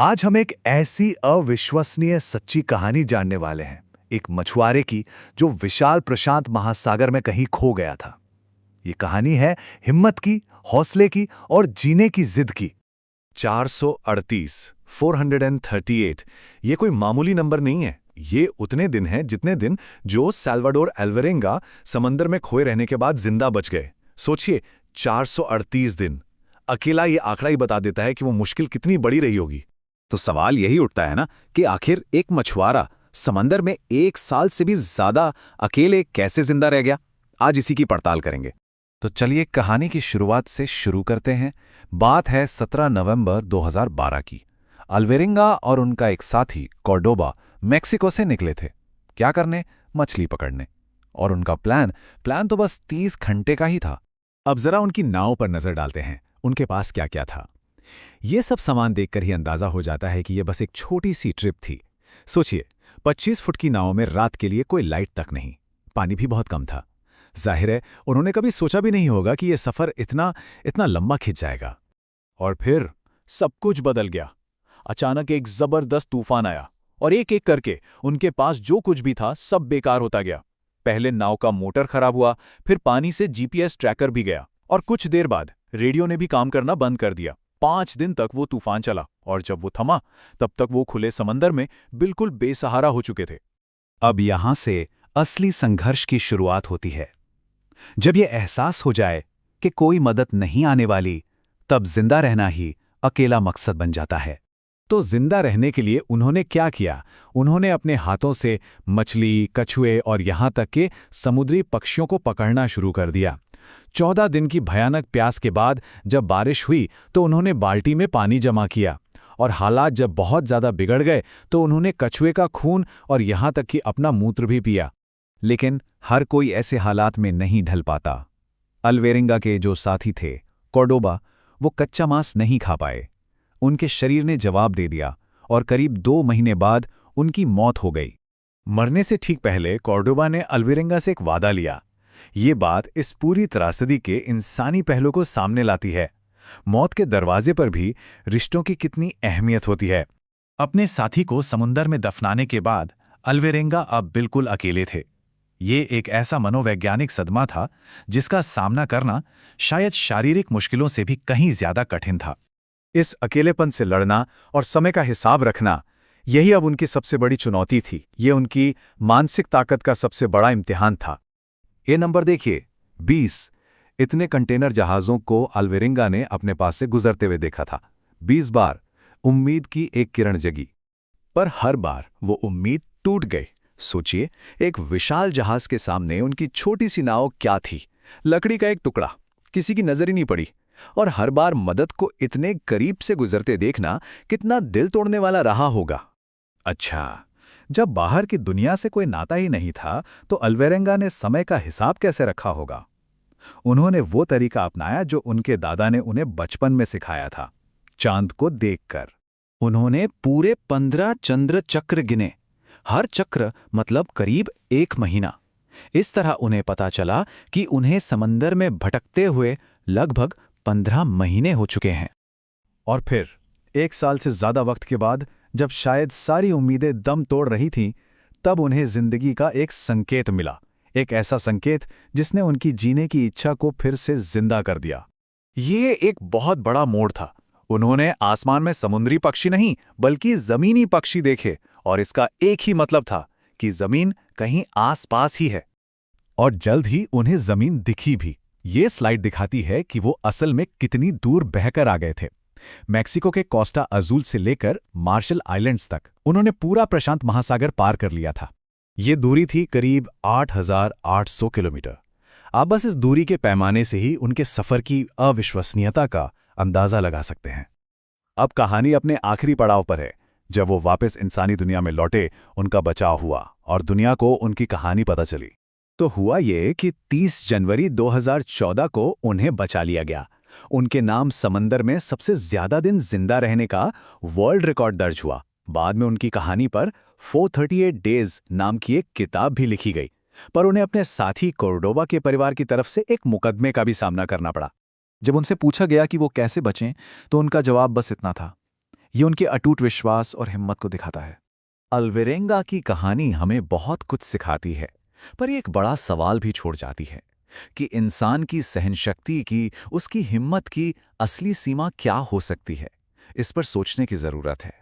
आज हम एक ऐसी अविश्वसनीय सच्ची कहानी जानने वाले हैं। एक मछुआरे की जो विशाल प्रशांत महासागर में कहीं खो गया था। ये कहानी है हिम्मत की, हौसले की और जीने की जिद की। 438 438 ये कोई मामूली नंबर नहीं है। ये उतने दिन हैं जितने दिन जो साल्वाडोर अल्वेरेंगा समंदर में खोए रहने के बाद जिंदा बच गए। सोचिए, 438 दिन। अकेला ये आंकड़ा ही बता देता है कि वो मुश्किल कितनी बड़ी रही होगी। तो सवाल यही उठता है ना कि आखिर एक मछुआरा समंदर में 1 साल से भी ज्यादा अकेले कैसे जिंदा रह गया। आज इसी की पड़ताल करेंगे। तो चलिए कहानी की शुरुआत से शुरू करते हैं। बात है 17 नवंबर 2012 की। अल्वेरेंगा और उनका एक साथी कॉर्डोबा मेक्सिको से निकले थे। क्या करने? मछली पकड़ने। और उनका प्लान तो बस 30 घंटे का ही था। अब जरा उनकी नाव पर नजर डालते हैं। उनके पास क्या क्या था। ये सब सामान देखकर ही अंदाजा हो जाता है कि यह बस एक छोटी सी ट्रिप थी। सोचिए, 25 फुट की नाव में रात के लिए कोई लाइट तक नहीं, पानी भी बहुत कम था। जाहिर है उन्होंने कभी सोचा भी नहीं होगा कि यह सफर इतना इतना लंबा खिंच जाएगा। और फिर सब कुछ बदल गया। अचानक एक जबरदस्त तूफान आया और एक एक करके उनके पास जो कुछ भी था सब बेकार होता गया। पहले नाव का मोटर खराब हुआ, फिर पानी से जीपीएस ट्रैकर भी गया और कुछ देर बाद रेडियो ने भी काम करना बंद कर दिया। 5 दिन तक वो तूफान चला और जब वो थमा तब तक वो खुले समंदर में बिल्कुल बेसहारा हो चुके थे। अब यहां से असली संघर्ष की शुरुआत होती है। जब यह एहसास हो जाए कि कोई मदद नहीं आने वाली, तब जिंदा रहना ही अकेला मकसद बन जाता है। तो जिंदा रहने के लिए उन्होंने क्या किया? उन्होंने अपने हाथों से मछली, कछुए और यहां तक के समुद्री पक्षियों को पकड़ना शुरू कर दिया। 14 दिन की भयानक प्यास के बाद जब बारिश हुई तो उन्होंने बाल्टी में पानी जमा किया, और हालात जब बहुत ज्यादा बिगड़ गए तो उन्होंने कछुए का खून और यहां तक कि अपना मूत्र भी पिया। लेकिन हर कोई ऐसे हालात में नहीं ढल पाता। अल्वेरेंगा के जो साथी थे, कॉर्डोबा, वो कच्चा मांस नहीं खा पाए। उनके शरीर ने जवाब दे दिया और करीब 2 महीने बाद उनकी मौत हो गई। मरने से ठीक पहले कॉर्डोबा ने अल्वेरेंगा से एक वादा लिया। ये बात इस पूरी त्रासदी के इंसानी पहलू को सामने लाती है। मौत के दरवाजे पर भी रिश्तों की कितनी अहमियत होती है। अपने साथी को समुंदर में दफनाने के बाद अल्वेरेंगा अब बिल्कुल अकेले थे। ये एक ऐसा मनोवैज्ञानिक सदमा था जिसका सामना करना शायद शारीरिक मुश्किलों से भी कहीं ज्यादा कठिन था। इस अकेलेपन से लड़ना और समय का हिसाब रखना, यही अब उनकी सबसे बड़ी चुनौती थी। ये उनकी मानसिक ताकत का सबसे बड़ा इम्तिहान था। ये नंबर देखिए, 20। इतने कंटेनर जहाज़ों को अल्वेरेंगा ने अपने पास से गुजरते हुए देखा था। 20 बार उम्मीद की एक किरण जगी, पर हर बार वो उम्मीद टूट गई। सोचिए, एक विशाल जहाज के सामने उनकी छोटी सी नाव क्या थी? लकड़ी का एक टुकड़ा, किसी की नजर ही नहीं पड़ी। और हर बार मदद को इतने करीब से गुजरते देखना कितना दिल तोड़ने वाला रहा होगा। अच्छा, जब बाहर की दुनिया से कोई नाता ही नहीं था तो अल्वेरेंगा ने समय का हिसाब कैसे रखा होगा? उन्होंने वो तरीका अपनाया जो उनके दादा ने उन्हें बचपन में सिखाया था, चांद को देखकर। उन्होंने पूरे 15 चंद्र चक्र गिने, हर चक्र मतलब करीब 1 महीना। इस तरह उन्हें पता चला कि उन्हें समंदर में भटकते हुए लगभग 15 महीने हो चुके हैं। और फिर 1 साल से ज्यादा वक्त के बाद, जब शायद सारी उम्मीदें दम तोड़ रही थीं, तब उन्हें जिंदगी का एक संकेत मिला। एक ऐसा संकेत जिसने उनकी जीने की इच्छा को फिर से जिंदा कर दिया। ये एक बहुत बड़ा मोड़ था। उन्होंने आसमान में समुद्री पक्षी नहीं बल्कि जमीनी पक्षी देखे, और इसका एक ही मतलब था कि जमीन कहीं आसपास ही है। और जल्द ही उन्हें जमीन दिखी भी। ये स्लाइड दिखाती है कि वो असल में कितनी दूर बहकर आ गए थे। मैक्सिको के कोस्टा अजूल से लेकर मार्शल आइलैंड्स तक उन्होंने पूरा प्रशांत महासागर पार कर लिया था। ये दूरी थी करीब 8,800 किलोमीटर। आप बस इस दूरी के पैमाने से ही उनके सफर की अविश्वसनीयता का अंदाजा लगा सकते हैं। अब कहानी अपने आखिरी पड़ाव पर है। जब वो वापस इंसानी दुनिया में लौटे, उनका बचाव हुआ और दुनिया को उनकी कहानी पता चली। तो हुआ ये कि 30 जनवरी 2014 को उन्हें बचा लिया गया। उनके नाम समंदर में सबसे ज्यादा दिन जिंदा रहने का वर्ल्ड रिकॉर्ड दर्ज हुआ। बाद में उनकी कहानी पर 438 डेज नाम की एक किताब भी लिखी गई। पर उन्हें अपने साथी कॉर्डोबा के परिवार की तरफ से एक मुकदमे का भी सामना करना पड़ा। जब उनसे पूछा गया कि वो कैसे बचें, तो उनका जवाब बस इतना था, ये उनके अटूट विश्वास और हिम्मत को दिखाता है। अल्वेरेंगा की कहानी हमें बहुत कुछ सिखाती है, पर एक बड़ा सवाल भी छोड़ जाती है कि इंसान की सहनशक्ति की, उसकी हिम्मत की असली सीमा क्या हो सकती है। इस पर सोचने की जरूरत है।